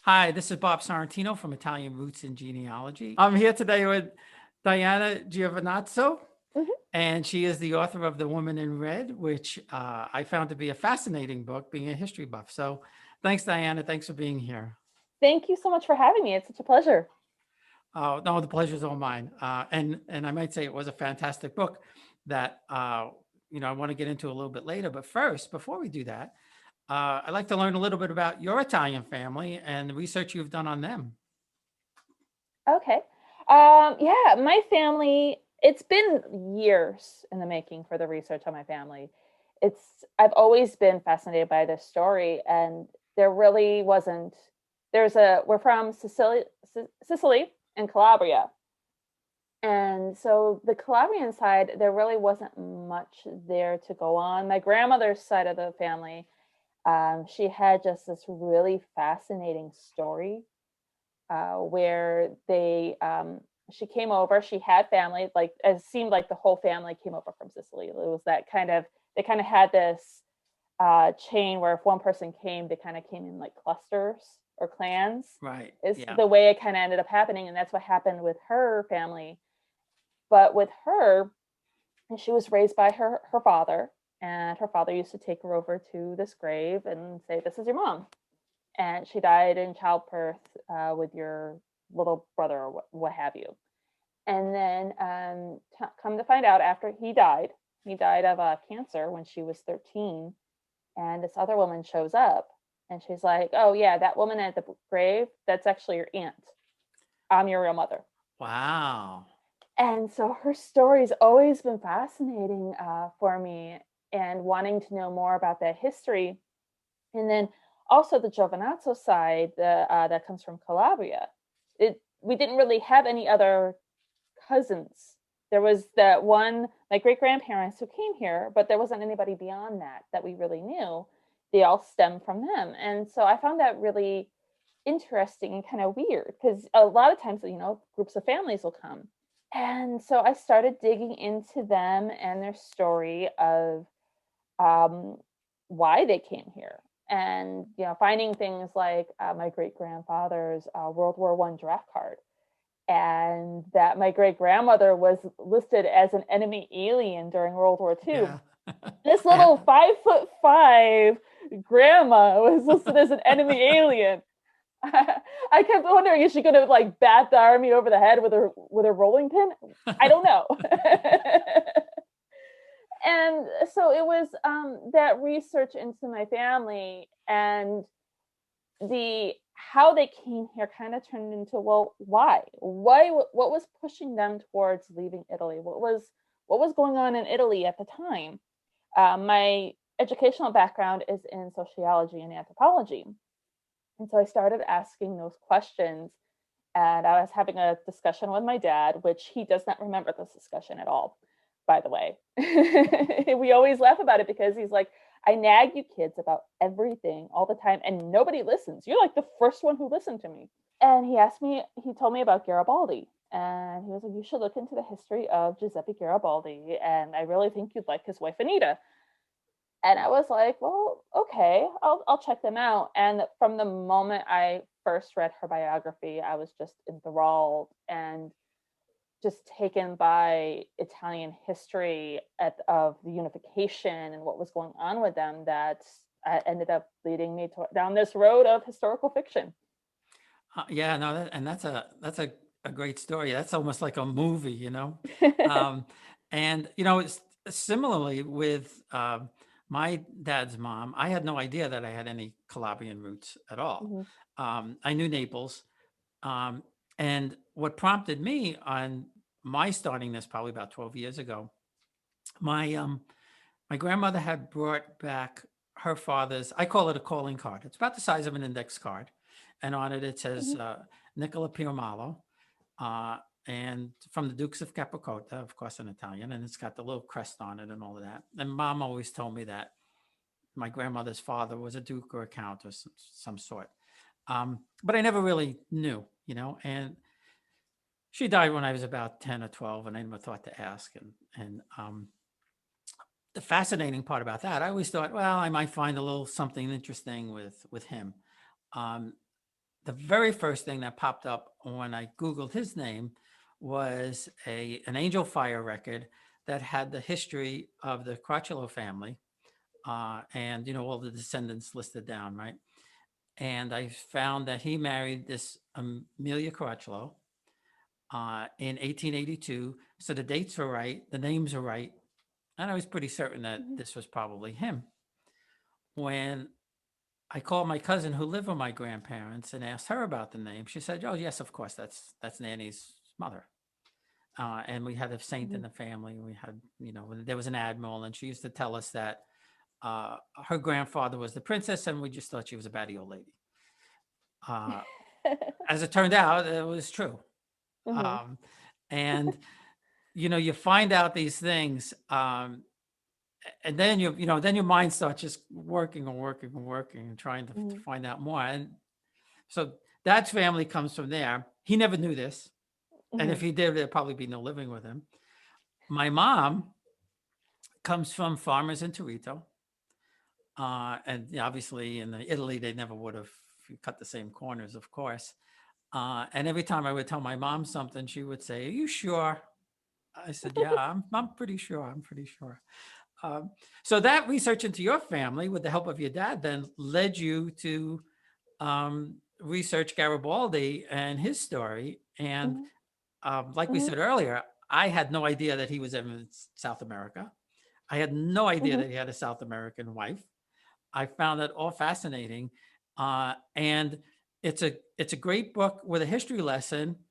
Hi, this is Bob Sorrentino from Italian Roots and Genealogy. I'm here today with Diana Giovinazzo, Mhm. and she is the author of The Woman in Red, which I found to be a fascinating book, being a history buff. So thanks, Diana. Thanks for being here. Thank you so much for having me. It's such a pleasure. Oh, no, the pleasure's all mine. And I might say it was a fantastic book that I want to get into a little bit later. But first, before we do that, I'd like to learn a little bit about your Italian family and the research you've done on them. Okay. Yeah, my family, it's been years in the making for the research on my family. I've always been fascinated by this story, and there really wasn't, we're from Sicily and Calabria. And so the Calabrian side, there really wasn't much there to go on. My grandmother's side of the family, she had just this really fascinating story where she came over. She had family, like it seemed like the whole family came over from Sicily. It was that kind of they kind of had this chain where if one person came, they kind of came in like clusters or clans. Right. Is Yeah. the way it kind of ended up happening, and that's what happened with her family. But with her, she was raised by her father, and her father used to take her over to this grave and say, "This is your mom." And she died in childbirth with your little brother or what have you. And then come to find out, after he died of cancer when she was 13. And this other woman shows up, and she's like, "Oh yeah, that woman at the grave, that's actually your aunt. I'm your real mother." Wow. And so her story's always been fascinating for me, and wanting to know more about that history. And then also the Giovinazzo side that comes from Calabria. We didn't really have any other cousins. There was that one, my great grandparents who came here, but there wasn't anybody beyond that we really knew. They all stem from them. And so I found that really interesting and kind of weird, because a lot of times, groups of families will come. And so I started digging into them and their story of um, why they came here, and finding things like my great grandfather's World War I draft card, and that my great grandmother was listed as an enemy alien during World War II. Yeah. This I little 5'5" grandma was listed as an enemy alien. I kept wondering, is she going to like bat the army over the head with her rolling pin? I don't know. And so it was that research into my family, and the how they came here kind of turned into, well, why what was pushing them towards leaving Italy, what was going on in Italy at the time. My educational background is in sociology and anthropology, and so I started asking those questions. And I was having a discussion with my dad, which he does not remember this discussion at all, by the way. We always laugh about it because he's like, "I nag you kids about everything all the time, and nobody listens. You're like the first one who listened to me." And he told me about Garibaldi. And he was like, "You should look into the history of Giuseppe Garibaldi. And I really think you'd like his wife, Anita." And I was like, "Well, okay, I'll check them out." And from the moment I first read her biography, I was just enthralled and just taken by Italian history of the unification and what was going on with them, that ended up leading me down this road of historical fiction. Yeah, no, that's a great story. That's almost like a movie. Um, and it's similarly with my dad's mom. I had no idea that I had any Calabrian roots at all. Hmm. I knew Naples, um, and what prompted me on my starting this probably about 12 years ago. My grandmother had brought back her father's, I call it a calling card. It's about the size of an index card. And on it, it says Hmm. Nicola Piomalo, uh, and from the Dukes of Capricotta, of course, in Italian. And it's got the little crest on it and all of that. And mom always told me that my grandmother's father was a duke or a count or some sort. But I never really knew. And she died when I was about 10 or 12, and I never thought to ask. And the fascinating part about that, I always thought, well, I might find a little something interesting with him. Um, the very first thing that popped up when I Googled his name was an Angel Fire record that had the history of the Crotchelo family, and all the descendants listed down, right? And I found that he married this Amelia Crotchelo in 1882. So the dates were right, the names are right, and I was pretty certain that Mhm. this was probably him. When I called my cousin who lived with my grandparents and asked her about the name, she said, "Oh yes, of course, that's Nanny's mother." And we had a saint in Mhm. the family. We had, there was an admiral, and she used to tell us that her grandfather was the princess, and we just thought she was a batty old lady. As it turned out, it was true. Mhm. Um, and you find out these things, and then then your mind starts just working and working and working and trying to Mhm. find out more. And so that family comes from there. He never knew this, and if Mhm. he did, there'd probably be no living with him. My mom comes from farmers in Torito. And obviously in Italy, they never would have cut the same corners, of course. And every time I would tell my mom something, she would say, "Are you sure?" I said, "Yeah, I'm pretty sure. I'm pretty sure." So that research into your family, with the help of your dad, then led you to research Garibaldi and his story. And Mhm. like we Mhm. said earlier, I had no idea that he was in South America. I had no idea Mhm. that he had a South American wife. I found it all fascinating, and it's a great book with a history lesson,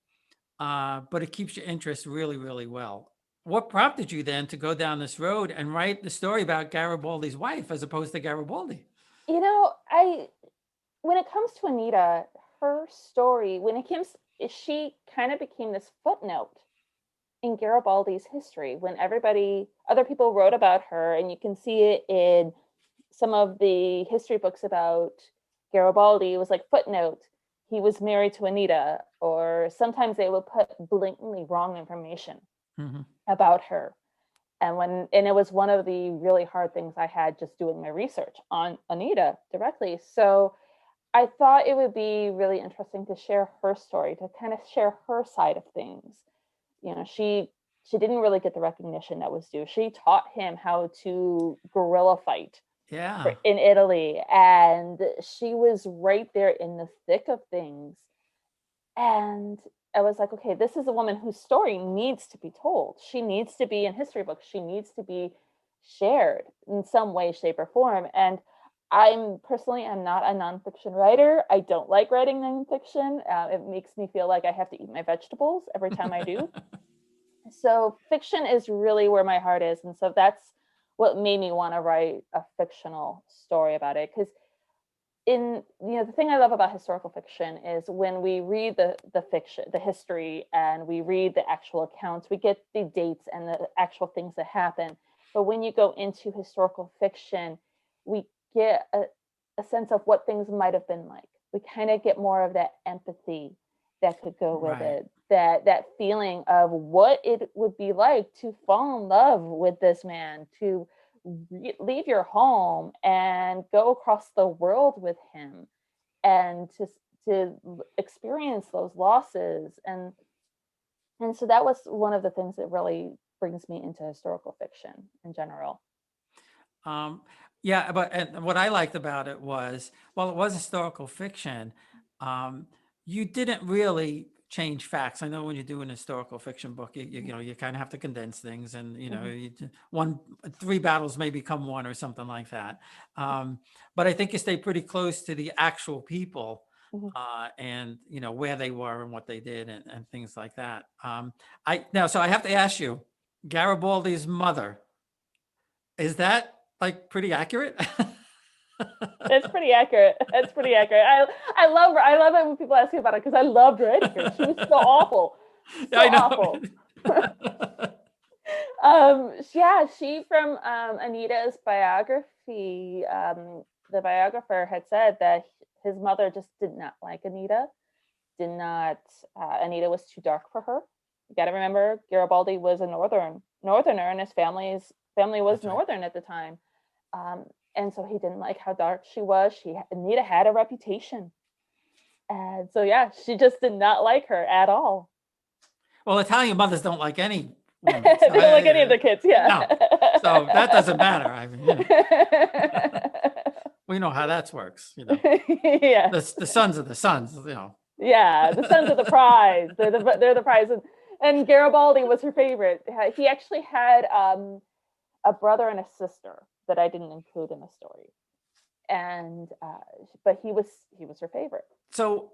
but it keeps your interest really, really well. What prompted you then to go down this road and write the story about Garibaldi's wife as opposed to Garibaldi? I when it comes to Anita, her story, when it comes, she kind of became this footnote in Garibaldi's history when other people wrote about her, and you can see it in some of the history books about Garibaldi. It was like footnote, he was married to Anita, or sometimes they would put blatantly wrong information Hmm. about her. And it was one of the really hard things I had just doing my research on Anita directly. So I thought it would be really interesting to share her story, to kind of share her side of things. She didn't really get the recognition that was due. She taught him how to guerrilla fight Yeah, in Italy, and she was right there in the thick of things. And I was like, okay, this is a woman whose story needs to be told. She needs to be in history books. She needs to be shared in some way, shape, or form. And I'm not a nonfiction writer. I don't like writing nonfiction. It makes me feel like I have to eat my vegetables every time I do. So fiction is really where my heart is, and so that's what made me want to write a fictional story about it. Because the thing I love about historical fiction is when we read the fiction, the history, and we read the actual accounts, we get the dates and the actual things that happen. But when you go into historical fiction, we get a sense of what things might have been like. We kind of get more of that empathy that could go with right. it, that feeling of what it would be like to fall in love with this man, to leave your home and go across the world with him, and to experience those losses. And so that was one of the things that really brings me into historical fiction in general. Um, yeah, but and what I liked about it was, well, it was historical fiction. Um, you didn't really change facts. I know when you do an historical fiction book, you kind of have to condense things, and Mhm. three battles may become one or something like that. But I think you stay pretty close to the actual people, Mhm. and where they were and what they did, and things like that. So I have to ask you, Garibaldi's mother, is that like pretty accurate? It's pretty accurate. It's pretty accurate. I love it when people ask me about it because I loved writing her. She was so awful, so I awful. know. Yeah, she from Anita's biography. The biographer had said that his mother just did not like Anita. Did not. Anita was too dark for her. You got to remember, Garibaldi was a northerner, and his family was That's right. northern at the time. Um, and so he didn't like how dark she was. Anita had a reputation And so, yeah, she just did not like her at all. Well, Italian mothers don't like any They woman. So, don't like any of the kids. Yeah. no. So that doesn't matter. I mean, we know how that works. Yeah. The sons are the sons. Yeah, the sons of the prize. They're the prize, and Garibaldi was her favorite. He actually had a brother and a sister that I didn't include in the story, and but he was her favorite. So,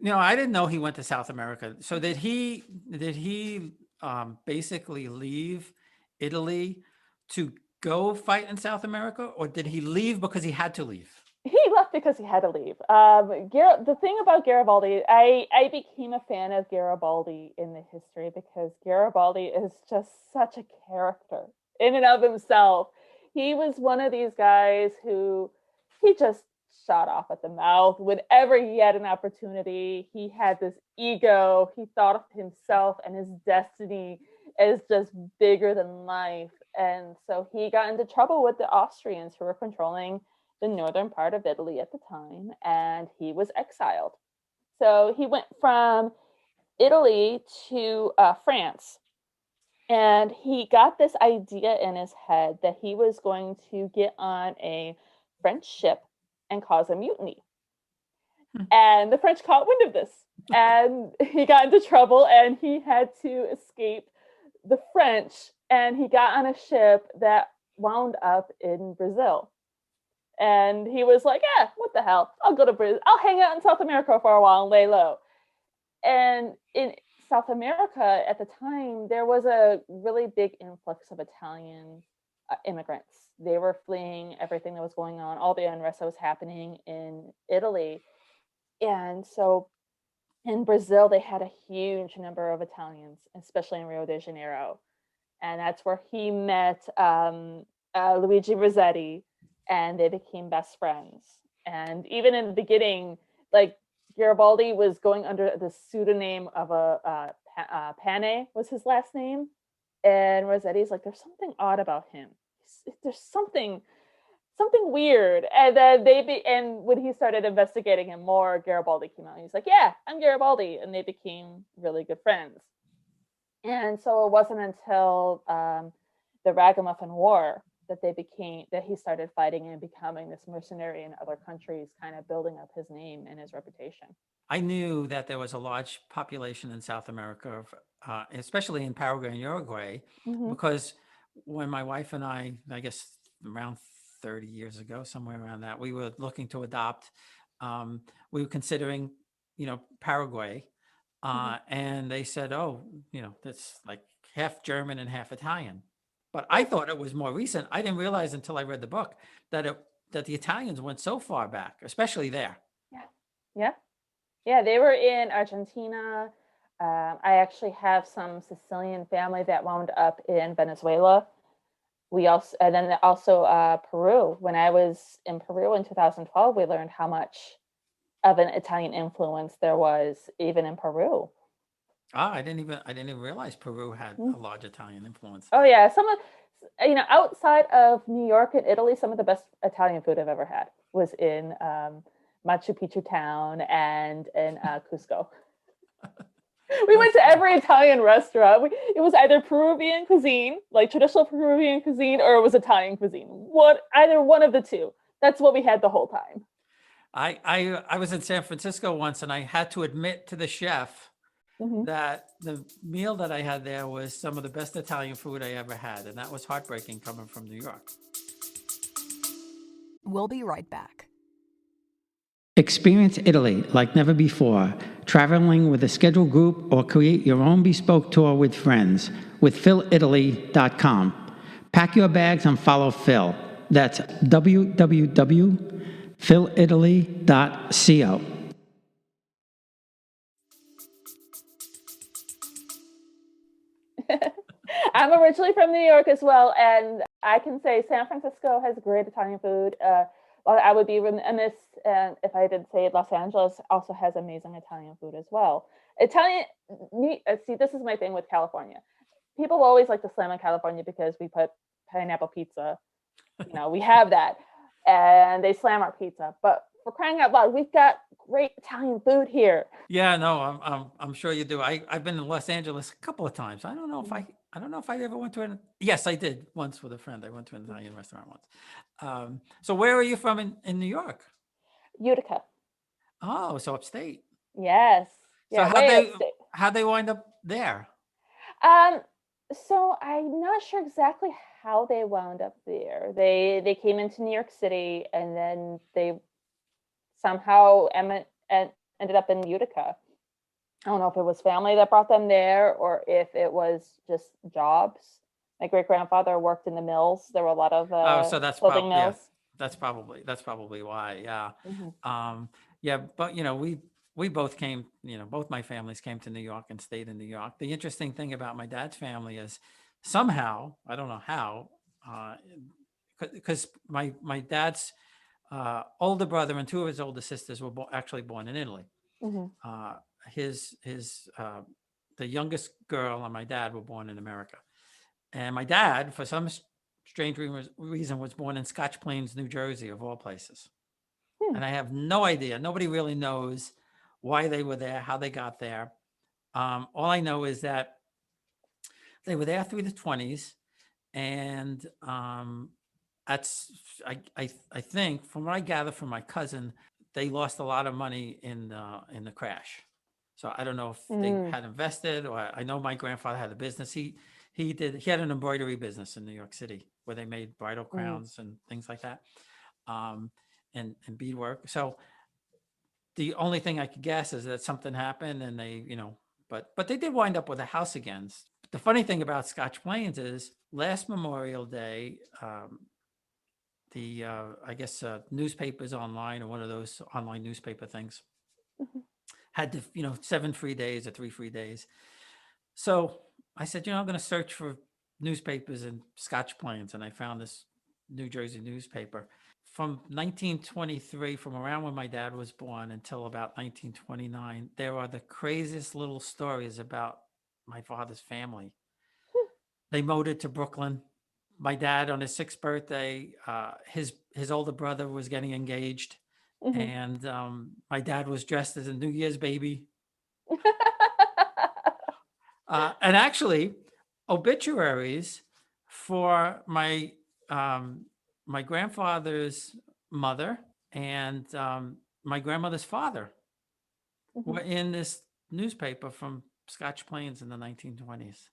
I didn't know he went to South America. So did he basically leave Italy to go fight in South America, or did he leave because he had to leave? He left because he had to leave. The thing about Garibaldi, I became a fan of Garibaldi in the history because Garibaldi is just such a character in and of himself. He was one of these guys who he just shot off at the mouth whenever he had an opportunity. He had this ego. He thought of himself and his destiny as just bigger than life. And so he got into trouble with the Austrians who were controlling the northern part of Italy at the time, and he was exiled. So he went from Italy to France, and he got this idea in his head that he was going to get on a French ship and cause a mutiny. And the French caught wind of this, and he got into trouble, and he had to escape the French, and he got on a ship that wound up in Brazil. And he was like, yeah, what the hell? I'll go to Brazil. I'll hang out in South America for a while and lay low. And in South America at the time, there was a really big influx of Italian immigrants. They were fleeing everything that was going on, all the unrest that was happening in Italy. And so in Brazil, they had a huge number of Italians, especially in Rio de Janeiro. And that's where he met Luigi Rossetti, and they became best friends. And even in the beginning, like Garibaldi was going under the pseudonym of Pane was his last name. And Rossetti's like, there's something odd about him. There's something weird. And then and when he started investigating him more, Garibaldi came out. He's like, yeah, I'm Garibaldi. And they became really good friends. And so it wasn't until the Ragamuffin War that he started fighting and becoming this mercenary in other countries, kind of building up his name and his reputation. I knew that there was a large population in South America, especially in Paraguay and Uruguay, because when my wife and I guess around 30 years ago, somewhere around that, we were looking to adopt. We were considering, Paraguay, and they said, oh, that's like half German and half Italian. But I thought it was more recent. I didn't realize until I read the book that the Italians went so far back, especially there. Yeah. They were in Argentina. I actually have some Sicilian family that wound up in Venezuela. And then also Peru. When I was in Peru in 2012, we learned how much of an Italian influence there was even in Peru. I didn't even realize Peru had a large Italian influence. Oh yeah, some of outside of New York and Italy, some of the best Italian food I've ever had was in Machu Picchu town and in Cusco. We went to every Italian restaurant. It was either Peruvian cuisine, like traditional Peruvian cuisine, or it was Italian cuisine. Either one of the two. That's what we had the whole time. I was in San Francisco once, and I had to admit to the chef that the meal that I had there was some of the best Italian food I ever had. And that was heartbreaking coming from New York. We'll be right back. Experience Italy like never before, traveling with a scheduled group or create your own bespoke tour with friends with philitaly.com. Pack your bags and follow Phil. That's www.philitaly.co. I'm originally from New York as well, and I can say San Francisco has great Italian food. I would be remiss if I didn't say Los Angeles also has amazing Italian food as well. See, this is my thing with California. People always like to slam on California because we put pineapple pizza. We have that, and they slam our pizza. But for crying out loud, we've got great Italian food here. Yeah, no, I'm sure you do. I've been in Los Angeles a couple of times. I don't know if I ever went to an. Yes, I did once with a friend. I went to an Italian restaurant once. So where are you from in New York? Utica. Oh, so upstate. Yes. So Yeah, way upstate. how'd they wind up there? Um, so I'm not sure exactly how they wound up there. They came into New York City and then they somehow ended up in Utica. I don't know if it was family that brought them there or if it was just jobs. My great grandfather worked in the mills. There were a lot of Oh, so that's clothing probably, yeah, mills. that's probably why. Yeah. Mhm. Yeah, but we both came, both my families came to New York and stayed in New York. The interesting thing about my dad's family is somehow, I don't know how, because my dad's older brother and two of his older sisters were actually born in Italy. Mhm. Uh, his the youngest girl and my dad were born in America. And my dad, for some strange reason, was born in Scotch Plains, New Jersey, of all places. Hmm. And I have no idea. Nobody really knows why they were there, how they got there. All I know is that they were there through the 20s. And that's, I think, from what I gather from my cousin, they lost a lot of money in the crash. So I don't know if they Mm. had invested, or I know my grandfather had a business. He had an embroidery business in New York City where they made bridal Mm. crowns and things like that, and beadwork. So the only thing I could guess is that something happened and they, but they did wind up with a house again. The funny thing about Scotch Plains is last Memorial Day, the I guess newspapers online, or one of those online newspaper things, Mhm. had the 7 free days or 3 free days. So I said, I'm going to search for newspapers in Scotch Plains, and I found this New Jersey newspaper from 1923, from around when my dad was born until about 1929. There are the craziest little stories about my father's family. They motored to Brooklyn. My dad, on his 6th birthday, his older brother was getting engaged, Mhm. and my dad was dressed as a New Year's baby. And actually, obituaries for my grandfather's mother and my grandmother's father Mhm. were in this newspaper from Scotch Plains in the 1920s.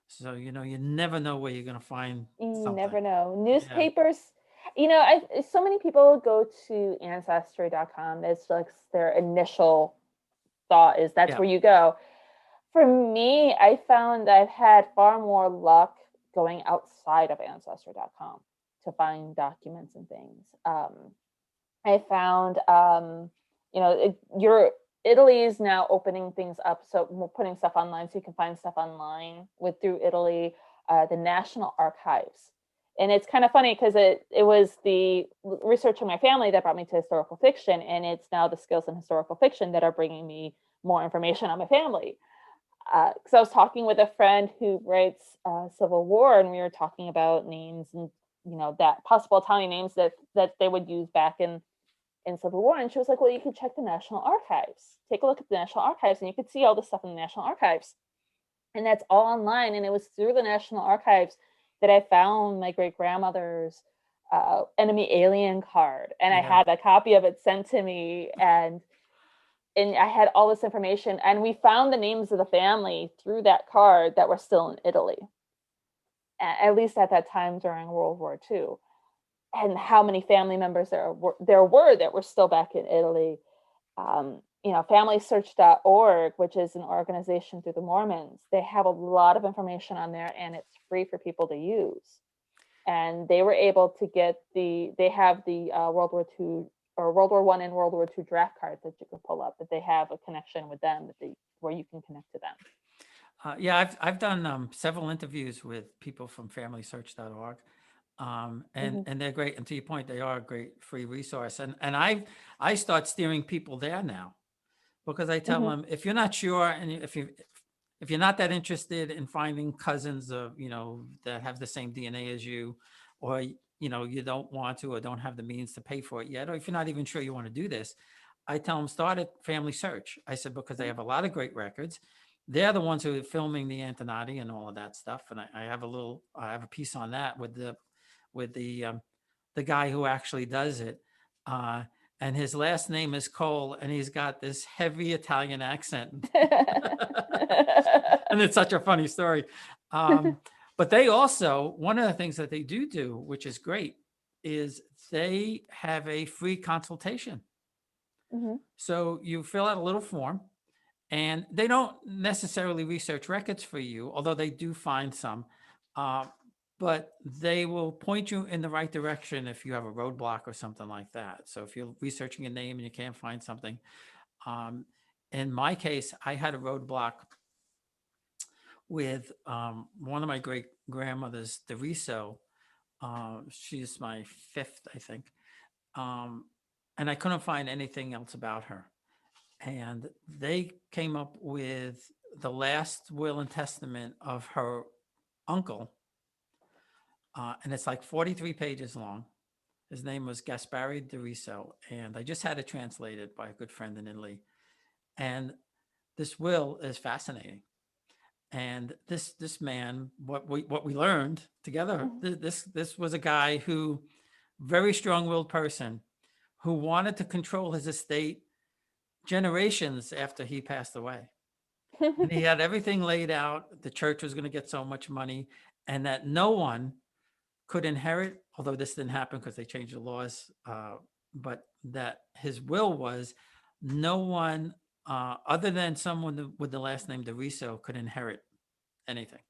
So you never know where you're going to find You something. never know. Yeah, Newspapers, so many people go to ancestry.com. It's like their initial thought is that's yeah, where you go. For me, I found I've had far more luck going outside of ancestry.com to find documents and things. I found, Italy is now opening things up, so we're putting stuff online, so you can find stuff online through Italy, the National Archives, and it's kind of funny because it was the research of my family that brought me to historical fiction, and it's now the skills in historical fiction that are bringing me more information on my family. Because I was talking with a friend who writes Civil War, and we were talking about names and that possible Italian names that they would use back in Civil War. And she was like, well, you could check the National Archives. Take a look at the National Archives and you could see all the stuff in the National Archives. And that's all online. And it was through the National Archives that I found my great grandmother's enemy alien card. And I yeah. had a copy of it sent to me. And I had all this information. And we found the names of the family through that card that were still in Italy, at least at that time during World War II. And how many family members there were that were still back in Italy. FamilySearch.org, which is an organization through the Mormons, they have a lot of information on there, and it's free for people to use. And they were able to get they have the World War II or World War I and World War II draft cards that you can pull up. That they have a connection with them where you can connect to them. Yeah, I've done several interviews with people from FamilySearch.org. And Mm-hmm. and they're great. And to your point, they are a great free resource. And I start steering people there now, because I tell Mm-hmm. them, if you're not sure, and if you're not that interested in finding cousins of that have the same DNA as you, or you don't want to or don't have the means to pay for it yet, or if you're not even sure you want to do this, I tell them start at Family Search. I said, because they have a lot of great records. They're the ones who are filming the Antonati and all of that stuff. And I have a piece on that with the guy who actually does it. And his last name is Cole, and he's got this heavy Italian accent. And it's such a funny story. But they also, one of the things that they do, which is great, is they have a free consultation. Mm-hmm. So you fill out a little form, and they don't necessarily research records for you, although they do find some. But they will point you in the right direction if you have a roadblock or something like that. So if you're researching a name and you can't find something, in my case, I had a roadblock with one of my great grandmothers, Deriso. She's my fifth, I think. And I couldn't find anything else about her. And they came up with the last will and testament of her uncle. And it's like 43 pages long. His name was Gaspari Deriso. And I just had it translated by a good friend in Italy. And this will is fascinating. And this man, what we learned together, this was a guy who, very strong-willed person, who wanted to control his estate generations after he passed away. And he had everything laid out. The church was going to get so much money, and that no one could inherit, although this didn't happen because they changed the laws, but that his will was no one other than someone with the last name Deriso could inherit anything.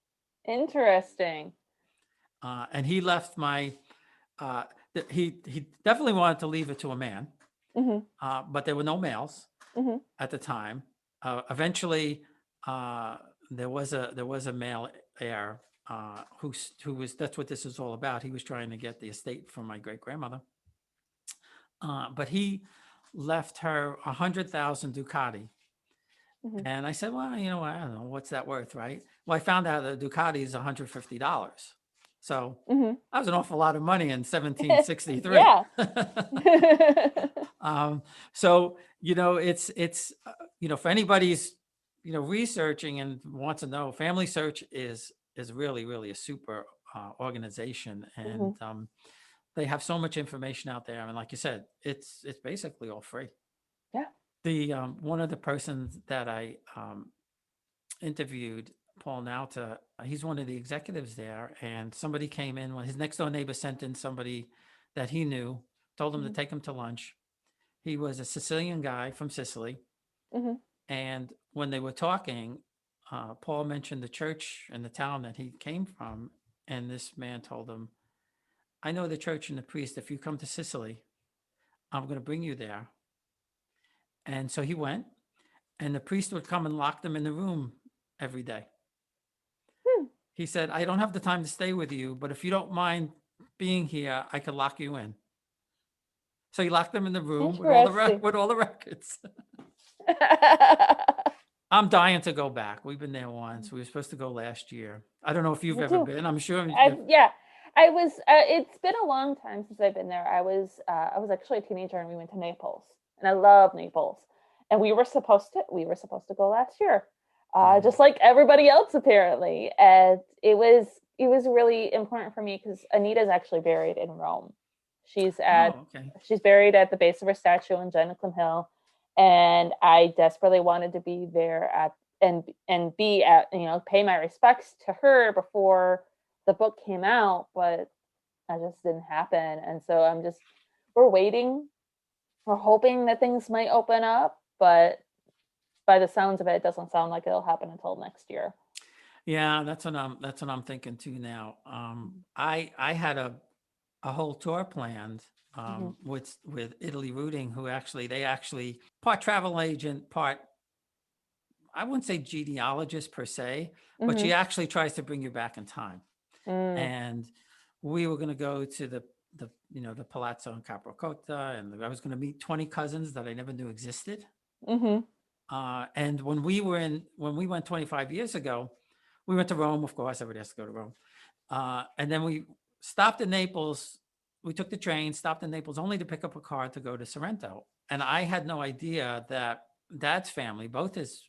Interesting. And he left he definitely wanted to leave it to a man, but there were no males at the time. Eventually, there was a male heir who was, that's what this is all about. He was trying to get the estate from my great grandmother, but he left her 100,000 ducati. And I said, well, you know, I don't know, what's that worth, right? Well, I found out that Ducati is $150. So that was an awful lot of money in 1763. Yeah. So, you know, it's you know, for anybody's, you know, researching and wants to know, Family Search is really, really a super organization. And they have so much information out there. And like you said, it's basically all free. Yeah. The one of the persons that I interviewed, Paul Nauta, he's one of the executives there, and somebody came in when his next door neighbor sent in somebody that he knew, told him to take him to lunch. He was a Sicilian guy from Sicily, and when they were talking, Paul mentioned the church and the town that he came from, and this man told him, "I know the church and the priest. If you come to Sicily, I'm going to bring you there." And so he went, and the priest would come and lock them in the room every day. He said, "I don't have the time to stay with you, but if you don't mind being here, I could lock you in." So he locked them in the room with all the records. I'm dying to go back. We've been there once. We were supposed to go last year. I don't know if you've ever been. I'm sure. Yeah, I was. It's been a long time since I've been there. I was actually a teenager, and we went to Naples. And I love Naples. And we were supposed to go last year, just like everybody else apparently. And it was really important for me because Anita's actually buried in Rome. She's buried at the base of her statue in Genicum Hill, and I desperately wanted to be there and be at, you know, pay my respects to her before the book came out, but that just didn't happen. And so we're waiting. We're hoping that things might open up, but by the sounds of it, it doesn't sound like it'll happen until next year. Yeah, that's what I'm thinking too now. I had a whole tour planned with Italy Rooting, who they actually part travel agent, part, I wouldn't say genealogist per se, but she actually tries to bring you back in time. And we were going to go to the Palazzo in Capricota, and I was going to meet 20 cousins that I never knew existed. And when we went 25 years ago, we went to Rome. Of course, everybody has to go to Rome. And then we stopped in Naples we took the train, stopped in Naples only to pick up a car to go to Sorrento. And I had no idea that Dad's family, both his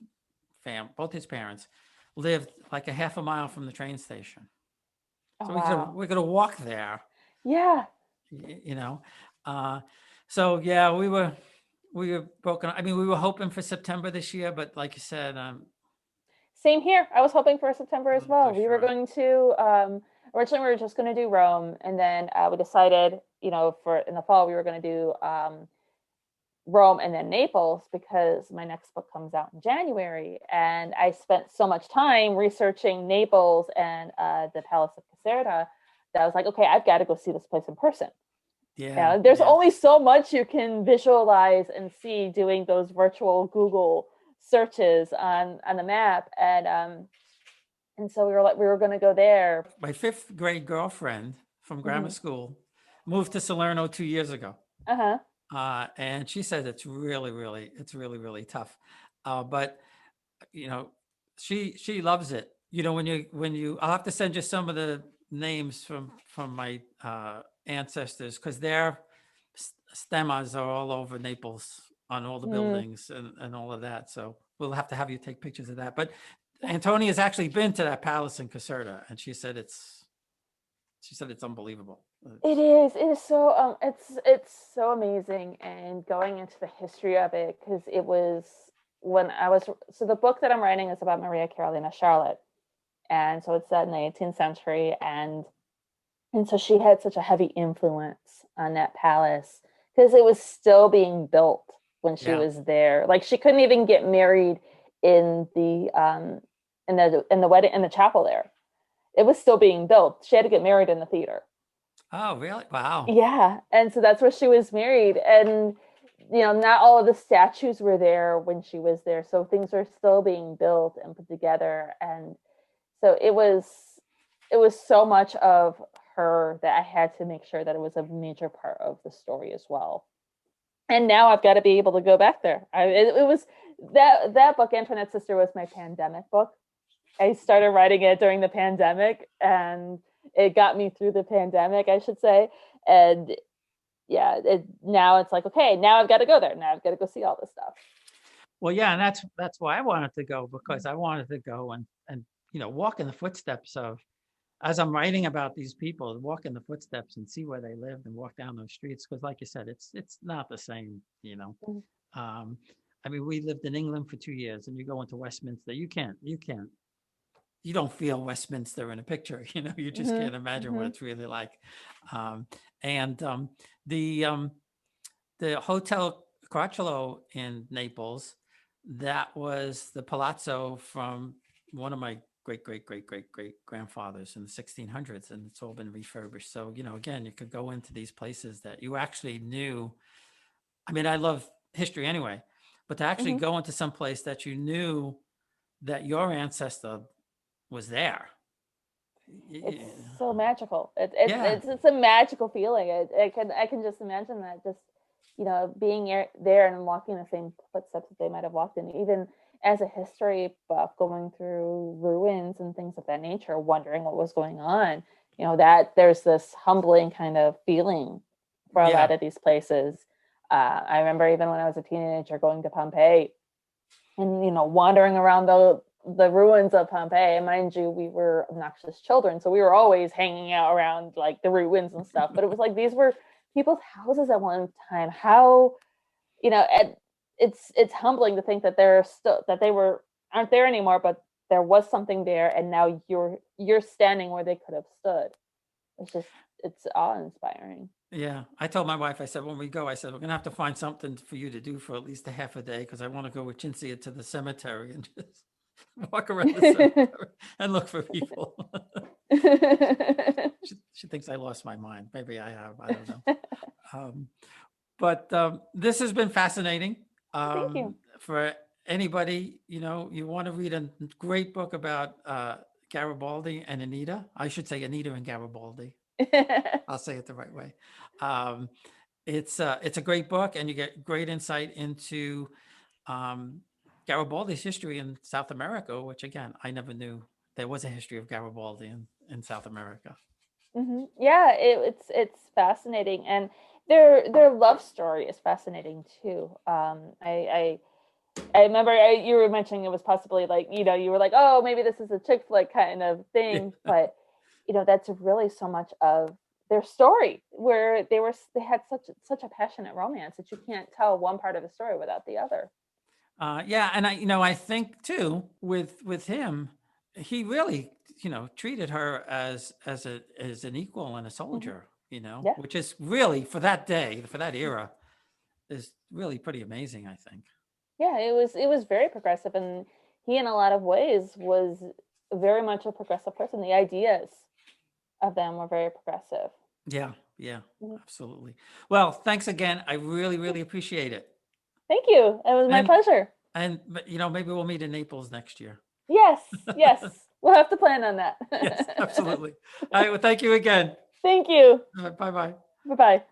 parents, lived like a half a mile from the train station. Oh, So wow. we're gonna walk there, Yeah. you know. So yeah, we were broken. I mean, we were hoping for September this year, but like you said, Same here. I was hoping for September as not well. so We were sure. going to originally we were just going to do Rome, and then we decided, for in the fall we were going to do Rome and then Naples because my next book comes out in January, and I spent so much time researching Naples and the Palace of Caserta that I was like, okay, I've got to go see this place in person. Yeah, There's yeah. only so much you can visualize and see doing those virtual Google searches on the map, and so we were going to go there. My fifth grade girlfriend from grammar Hmm. school moved to Salerno 2 years ago. Uh-huh. And she said it's really, really tough. But you know, she loves it. You know, I'll have to send you some of the names from my ancestors because their stemmas are all over Naples on all the Mm, buildings and all of that. So we'll have you take pictures of that. But yeah. Antonia's actually been to that palace in Caserta, and she said it's unbelievable. It It's, is. It is so it's so amazing, and going into the history of it, because it was when I was so the book that I'm writing is about Maria Carolina Charlotte, and so it's set in the 18th century, and so she had such a heavy influence on that palace because it was still being built when she yeah. was there. Like, she couldn't even get married in the wedding in the chapel there. It was still being built. She had to get married in the theater. Oh, really? Wow. Yeah, and so that's where she was married, and not all of the statues were there when she was there, so things were still being built and put together, and so it was so much of her that I had to make sure that it was a major part of the story as well. And now I've got to be able to go back there. It was that book, Antoinette's Sister, was my pandemic book. I started writing it during the pandemic, and it got me through the pandemic, I should say. And yeah, now it's like, okay, now I've got to go there. Now I've got to go see all this stuff. Well, yeah, and that's why I wanted to go because I wanted to go and walk in the footsteps of as I'm writing about these people, walk in the footsteps and see where they lived and walk down those streets because, like you said, it's not the same. Mhm. Um, I mean, we lived in England for 2 years, and you go into Westminster, you don't feel Westminster in a picture. You just Mhm. can't imagine what Mhm. it's really like. And the the Hotel Caracciolo in Naples, that was the palazzo from one of my great grandfathers in the 1600s, and it's all been refurbished. So, again, you could go into these places that you actually knew. I mean, I love history anyway, but to actually Mhm. go into some place that you knew that your ancestor was there. It's Yeah. so magical. It's Yeah. it's it's a magical feeling. I can just imagine that, just being there and walking the same footsteps that they might have walked in, even as a history buff, going through ruins and things of that nature, wondering what was going on. That there's this humbling kind of feeling for a lot Yeah. of these places. I remember even when I was a teenager going to Pompeii and wandering around the ruins of Pompeii. And mind you, we were obnoxious children, so we were always hanging out around like the ruins and stuff. But it was like these were people's houses at one time. How and it's humbling to think that they're still that they were aren't there anymore, but there was something there, and now you're standing where they could have stood. It's awe inspiring. Yeah, I told my wife, I said, when we go, I said, we're gonna have to find something for you to do for at least a half a day because I want to go with Chintzia to the cemetery and just walk around the cemetery and look for people. She thinks I lost my mind. Maybe I have. I don't know. Um, but this has been fascinating. Thank you. For anybody, you want to read a great book about Garibaldi and Anita. I should say Anita and Garibaldi. I'll say it the right way. Um, it's a great book, and you get great insight into um, Garibaldi's history in South America, which again I never knew there was a history of Garibaldi in South America. Yeah, it's fascinating, and their love story is fascinating too. I remember you were mentioning it was possibly like, you were like, oh, maybe this is a chick flick kind of Yeah. thing, but that's really so much of their story, where they had such a passionate romance that you can't tell one part of the story without the other. Yeah, and I think too with him, he really, treated her as an equal and a Hmm. soldier, Yeah. which is really for that day, for that era, is really pretty amazing, I think. Yeah, it was very progressive, and he in a lot of ways was very much a progressive person. The ideas of them were very progressive. Yeah, yeah, Mhm. absolutely. Well, thanks again. I really, really appreciate it. Thank you. It was my And pleasure. but, maybe we'll meet in Naples next year. Yes, yes. We'll have to plan on Yes, that. absolutely. All right. Well, thank you again. Thank you. Bye bye. Bye bye.